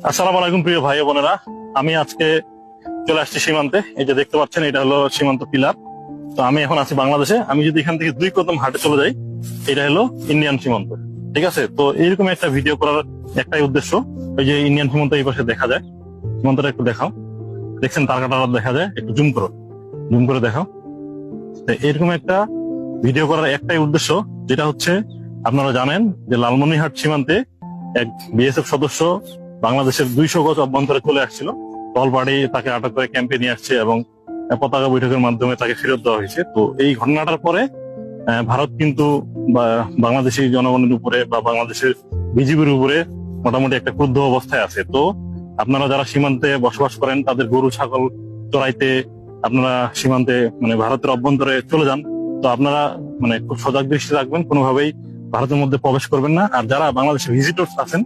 আসসালামু আলাইকুম প্রিয় ভাই ও বোনেরা, আমি আজকে চলে আসছি সীমান্তে। এই যে দেখতে পাচ্ছেন, এটা হলো সীমান্ত পিলার। তো আমি এখন আছি বাংলাদেশে। আমি যদি এখান থেকে 2 কদম হাঁটে চলে যাই, এটা হলো ইন্ডিয়ান সীমান্ত। ঠিক আছে, তো এইরকম একটা ভিডিও করার একটাই উদ্দেশ্য। ওই যে ইন্ডিয়ান সীমান্ত এই পাশে দেখা যায়, সীমান্তটা একটু দেখাও। দেখছেন তারকা টার দেখা যায়, একটু জুম করো, জুম করে দেখাও। তো এরকম একটা ভিডিও করার একটাই উদ্দেশ্য, যেটা হচ্ছে আপনারা জানেন যে লালমনিরহাট সীমান্তে এক বিএসএফ সদস্য বাংলাদেশের 200 গজ অভ্যন্তরে চলে আসছিল। দল পার্টি তাকে আটক করে ক্যাম্পে নিয়ে আসছে এবং পতাকা বৈঠকের মাধ্যমে তাকে ফেরত দেওয়া হয়েছে। তো এই ঘটনাটার পরে ভারত কিন্তু বাংলাদেশি জনগণের উপরে বা বাংলাদেশের বিজিবির উপরে মোটামুটি একটা ক্রুদ্ধ অবস্থায় আছে। তো আপনারা যারা সীমান্তে বসবাস করেন, তাদের গরু ছাগল চড়াইতে আপনারা সীমান্তে ভারতের অভ্যন্তরে চলে যান। তো আপনারা খুব সজাগ দৃষ্টি রাখবেন, কোনোভাবেই ভারতের মধ্যে প্রবেশ করবেন না। আর যারা বাংলাদেশের ভিজিটর্স আছেন,